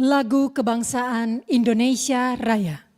Lagu Kebangsaan Indonesia Raya.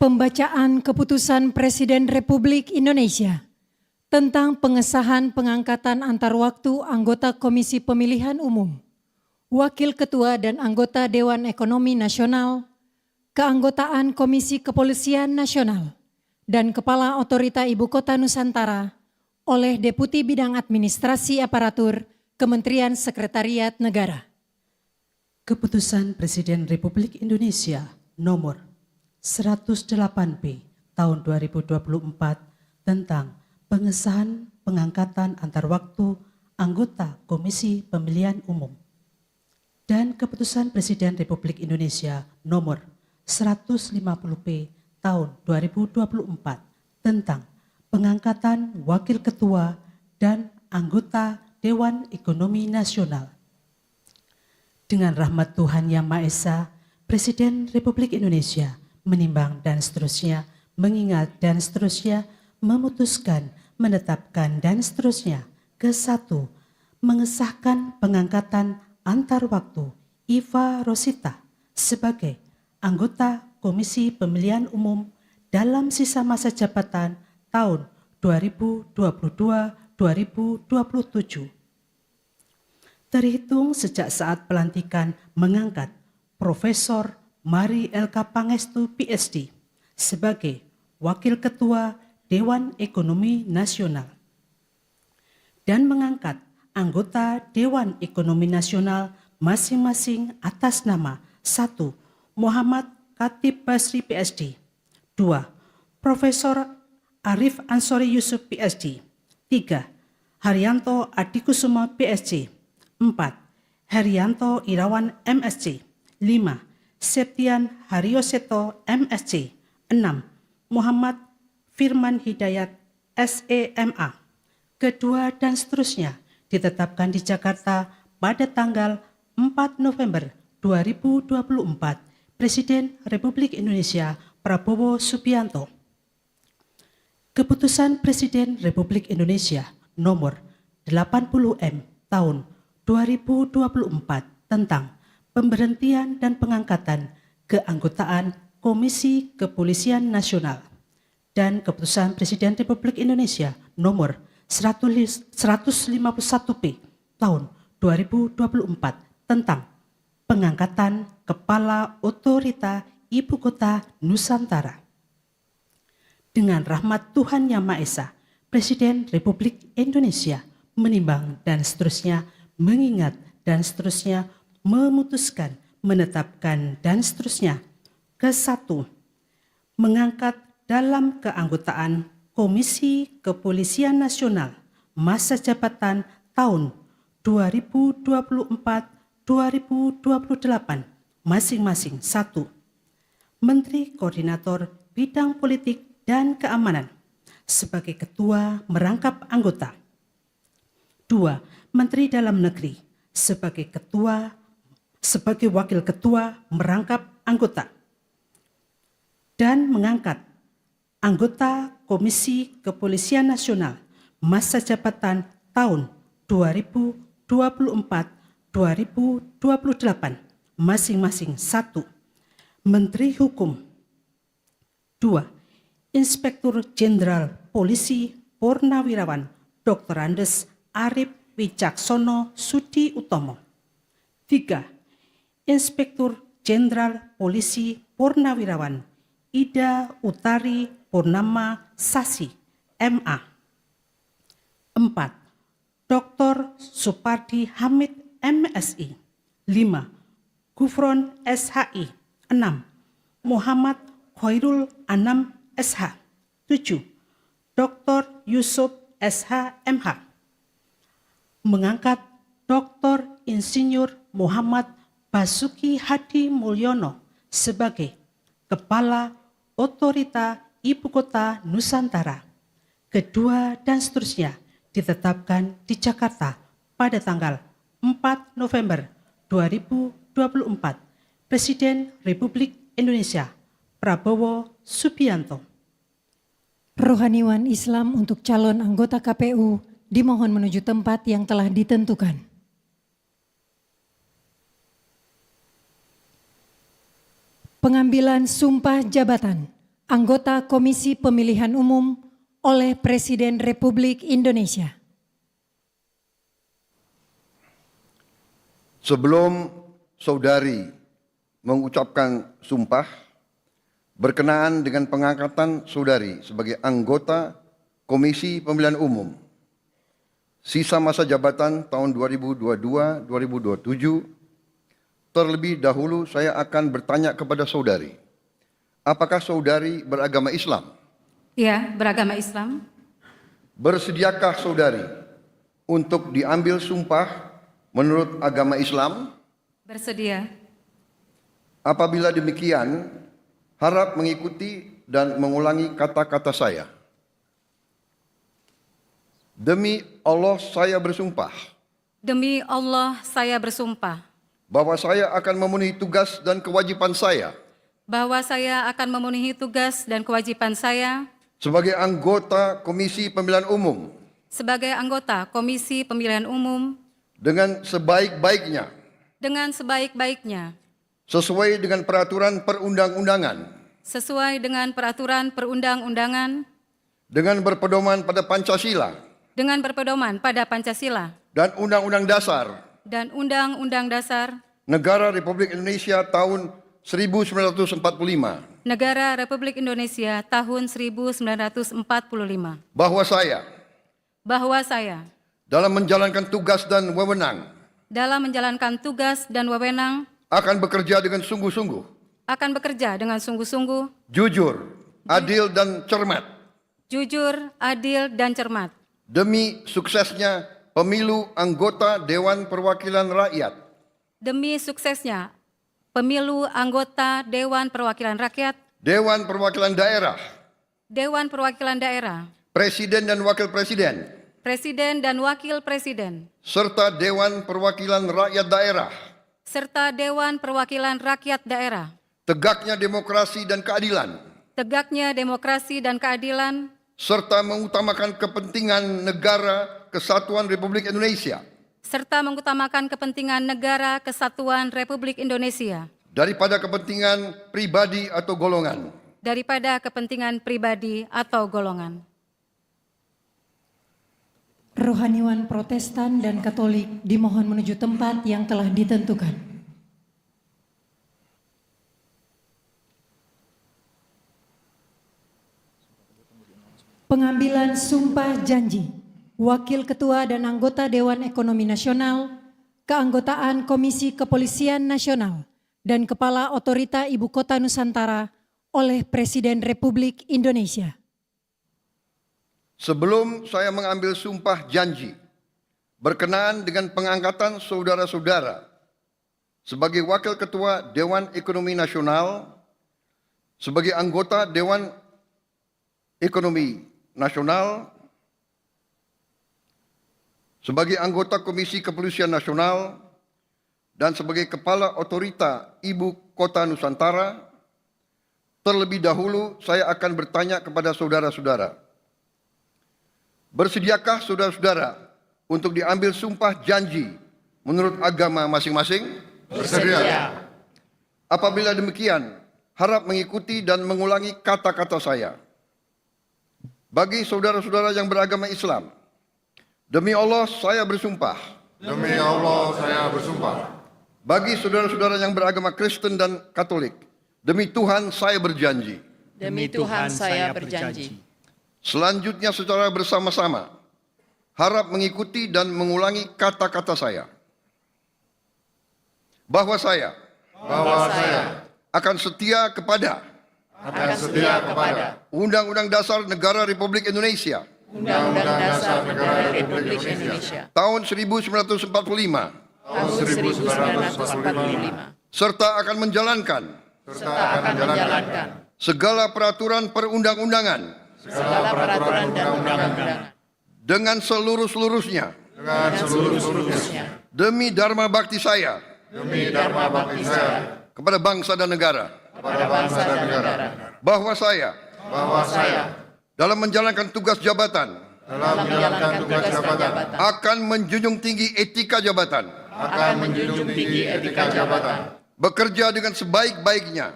Pembacaan Keputusan Presiden Republik Indonesia tentang pengesahan pengangkatan antar waktu anggota Komisi Pemilihan Umum, Wakil Ketua dan anggota Dewan Ekonomi Nasional, keanggotaan Komisi Kepolisian Nasional, dan Kepala Otorita Ibu Kota Nusantara oleh Deputi Bidang Administrasi Aparatur Kementerian Sekretariat Negara. Keputusan Presiden Republik Indonesia nomor 108P tahun 2024 tentang pengesahan pengangkatan antar waktu anggota Komisi Pemilihan Umum dan Keputusan Presiden Republik Indonesia nomor 150P tahun 2024 tentang pengangkatan Wakil Ketua dan anggota Dewan Ekonomi Nasional. Dengan rahmat Tuhan Yang Maha Esa, Presiden Republik Indonesia menimbang dan seterusnya, mengingat dan seterusnya, memutuskan, menetapkan dan seterusnya. Ke-1, mengesahkan pengangkatan antar waktu Iva Rosita sebagai anggota Komisi Pemilihan Umum dalam sisa masa jabatan tahun 2022-2027. Terhitung sejak saat pelantikan mengangkat Profesor Mari LK Pangestu PhD sebagai Wakil Ketua Dewan Ekonomi Nasional dan mengangkat anggota Dewan Ekonomi Nasional masing-masing atas nama 1. Muhammad Khatib Basri PhD, 2. Profesor Arif Ansori Yusuf PhD, 3. Haryanto Adikusumo PhD, 4. Herianto Irawan MSc, 5. Septian Haryoseto MSc, 6. Muhammad Firman Hidayat SEMA. Kedua dan seterusnya ditetapkan di Jakarta pada tanggal 4 November 2024. Presiden Republik Indonesia Prabowo Subianto. Keputusan Presiden Republik Indonesia nomor 80M tahun 2024 tentang pemberhentian dan pengangkatan keanggotaan Komisi Kepolisian Nasional dan Keputusan Presiden Republik Indonesia nomor 151P tahun 2024 tentang pengangkatan Kepala Otorita Ibu Kota Nusantara. Dengan rahmat Tuhan Yang Maha Esa, Presiden Republik Indonesia menimbang dan seterusnya, mengingat dan seterusnya, memutuskan, menetapkan dan seterusnya. Ke-1, mengangkat dalam keanggotaan Komisi Kepolisian Nasional masa jabatan tahun 2028, masing-masing 1. Menteri Koordinator Bidang Politik dan Keamanan sebagai Ketua merangkap anggota. 2. Menteri Dalam Negeri sebagai Wakil Ketua merangkap anggota dan mengangkat anggota Komisi Kepolisian Nasional masa jabatan tahun 2024-2028, masing-masing 1. Menteri Hukum. 2. Inspektur Jenderal Polisi Purnawirawan Dr. Andes Arif Wicaksono Sudi Utomo. 3. Inspektur Jenderal Polisi Purnawirawan Ida Utari Purnama Sasi, MA. 4. Dr. Supardi Hamid, MSI. 5. Gufron SHI. 6. Muhammad Khairul Anam SH. 7. Dr. Yusuf SH MH. Mengangkat Dr. Insinyur Muhammad Basuki Hadi Mulyono sebagai Kepala Otorita Ibu Kota Nusantara. Kedua dan seterusnya ditetapkan di Jakarta pada tanggal 4 November 2024. Presiden Republik Indonesia Prabowo Subianto. Rohaniwan Islam untuk calon anggota KPU dimohon menuju tempat yang telah ditentukan. Pengambilan sumpah jabatan anggota Komisi Pemilihan Umum oleh Presiden Republik Indonesia. Sebelum saudari mengucapkan sumpah berkenaan dengan pengangkatan saudari sebagai anggota Komisi Pemilihan Umum, sisa masa jabatan tahun 2022-2027, terlebih dahulu saya akan bertanya kepada saudari, apakah saudari beragama Islam? Ya, beragama Islam. Bersediakah saudari untuk diambil sumpah menurut agama Islam? Bersedia. Apabila demikian, harap mengikuti dan mengulangi kata-kata saya. Demi Allah saya bersumpah. Demi Allah saya bersumpah. Bahwa saya akan memenuhi tugas dan kewajiban saya. Bahwa saya akan memenuhi tugas dan kewajiban saya. Sebagai anggota Komisi Pemilihan Umum. Sebagai anggota Komisi Pemilihan Umum. Dengan sebaik-baiknya. Dengan sebaik-baiknya. Sesuai dengan peraturan perundang-undangan. Sesuai dengan peraturan perundang-undangan. Dengan berpedoman pada Pancasila. Dengan berpedoman pada Pancasila. Dan Undang-Undang Dasar. Dan Undang-Undang Dasar. Negara Republik Indonesia tahun 1945. Negara Republik Indonesia tahun 1945. Bahwa saya. Dalam menjalankan tugas dan wewenang. Dalam menjalankan tugas dan wewenang. Akan bekerja dengan sungguh-sungguh. Jujur, adil dan cermat. Jujur, adil dan cermat. Demi suksesnya pemilu anggota Dewan Perwakilan Rakyat. Demi suksesnya pemilu anggota Dewan Perwakilan Rakyat. Dewan Perwakilan Daerah. Dewan Perwakilan Daerah. Presiden dan Wakil Presiden. Presiden dan Wakil Presiden. Serta Dewan Perwakilan Rakyat Daerah. Serta Dewan Perwakilan Rakyat Daerah. Tegaknya demokrasi dan keadilan. Tegaknya demokrasi dan keadilan. Serta mengutamakan kepentingan negara kesatuan Republik Indonesia. Serta mengutamakan kepentingan negara kesatuan Republik Indonesia. Daripada kepentingan pribadi atau golongan. Daripada kepentingan pribadi atau golongan. Rohaniwan Protestan dan Katolik dimohon menuju tempat yang telah ditentukan. Pengambilan sumpah janji Wakil Ketua dan anggota Dewan Ekonomi Nasional, keanggotaan Komisi Kepolisian Nasional, dan Kepala Otorita Ibu Kota Nusantara oleh Presiden Republik Indonesia. Sebelum saya mengambil sumpah janji berkenaan dengan pengangkatan saudara-saudara sebagai Wakil Ketua Dewan Ekonomi Nasional, sebagai anggota Dewan Ekonomi Nasional, sebagai anggota Komisi Kepolisian Nasional, dan sebagai Kepala Otorita Ibu Kota Nusantara. Terlebih dahulu saya akan bertanya kepada saudara-saudara. Bersediakah saudara-saudara untuk diambil sumpah janji menurut agama masing-masing? Bersedia. Apabila demikian, harap mengikuti dan mengulangi kata-kata saya. Bagi saudara-saudara yang beragama Islam, demi Allah saya bersumpah. Demi Allah saya bersumpah. Bagi saudara-saudara yang beragama Kristen dan Katolik, demi Tuhan saya berjanji. Demi Tuhan saya berjanji. Selanjutnya secara bersama-sama, harap mengikuti dan mengulangi kata-kata saya. Bahwa saya akan setia kepada Undang-Undang Dasar Negara Republik Indonesia Undang-Undang Dasar Negara Republik Indonesia tahun 1945 tahun 1945 serta akan menjalankan segala peraturan perundang-undangan dan undang-undangan dengan seluruh-seluruhnya demi dharma bakti saya kepada bangsa dan negara. Bahwa saya dalam menjalankan tugas jabatan akan menjunjung tinggi etika jabatan, bekerja dengan sebaik-baiknya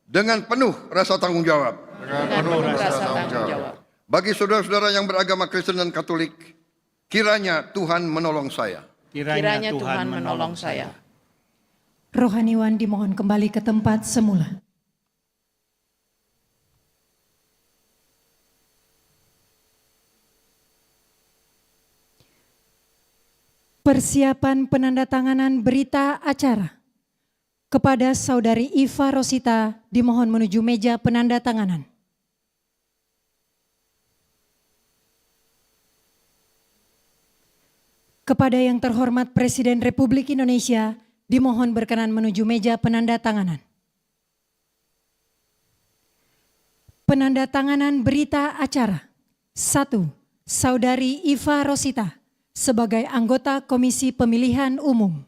dengan penuh rasa tanggung jawab. Bagi saudara-saudara yang beragama Kristen dan Katolik, kiranya Tuhan menolong saya. Kiranya Tuhan menolong saya. Rohaniwan dimohon kembali ke tempat semula. Persiapan penandatanganan berita acara. Kepada Saudari Iva Rosita dimohon menuju meja penandatanganan. Kepada yang terhormat Presiden Republik Indonesia dimohon berkenan menuju meja penandatanganan. Penandatanganan berita acara. 1. Saudari Iva Rosita sebagai anggota Komisi Pemilihan Umum.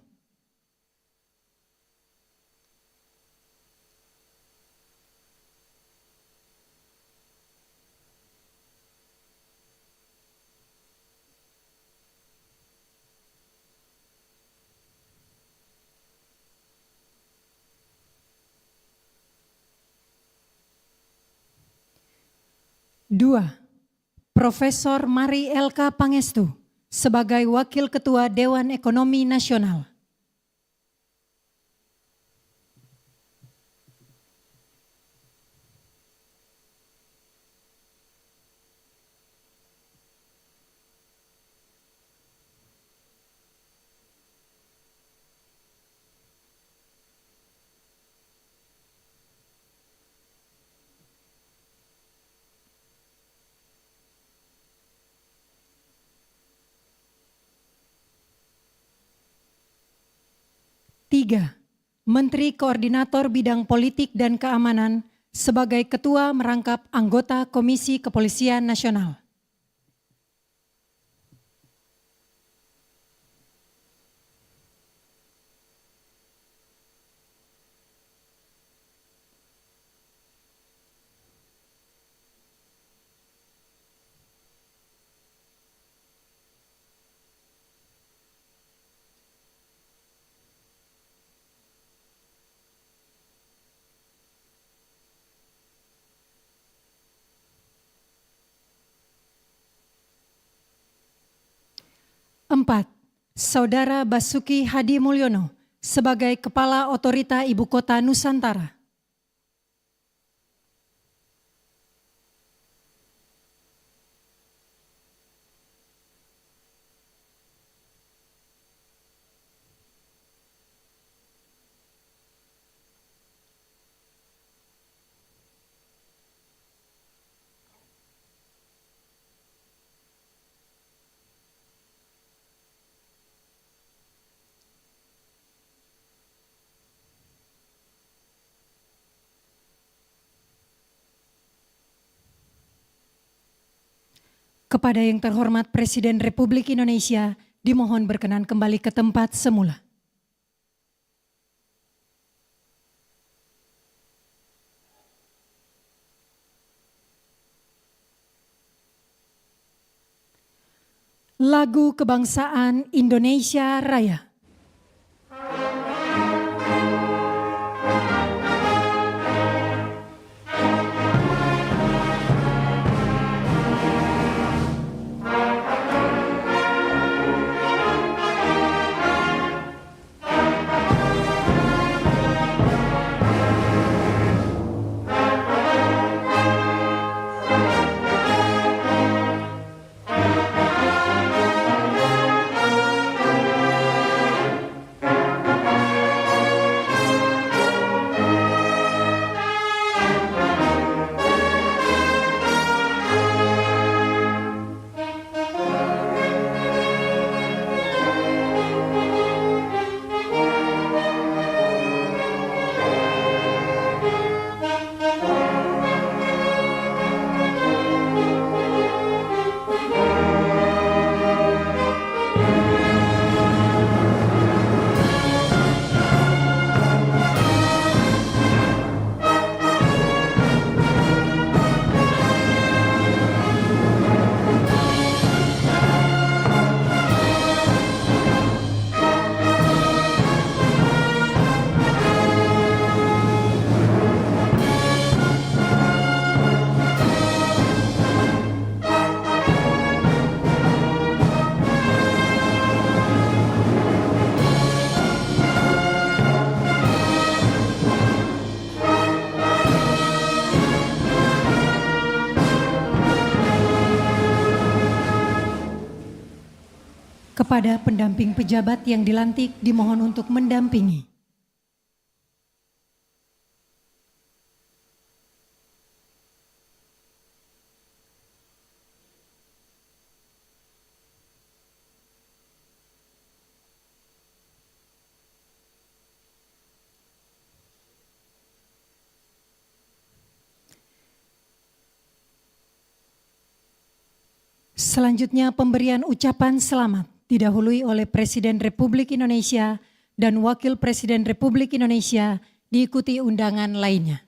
Dua, Profesor Mari Elka Pangestu sebagai Wakil Ketua Dewan Ekonomi Nasional. Tiga, Menteri Koordinator Bidang Politik dan Keamanan sebagai Ketua merangkap anggota Komisi Kepolisian Nasional. Empat, Saudara Basuki Hadi Mulyono sebagai Kepala Otorita Ibu Kota Nusantara. Kepada yang terhormat Presiden Republik Indonesia, dimohon berkenan kembali ke tempat semula. Lagu Kebangsaan Indonesia Raya. Kepada pendamping pejabat yang dilantik dimohon untuk mendampingi. Selanjutnya pemberian ucapan selamat didahului oleh Presiden Republik Indonesia dan Wakil Presiden Republik Indonesia diikuti undangan lainnya.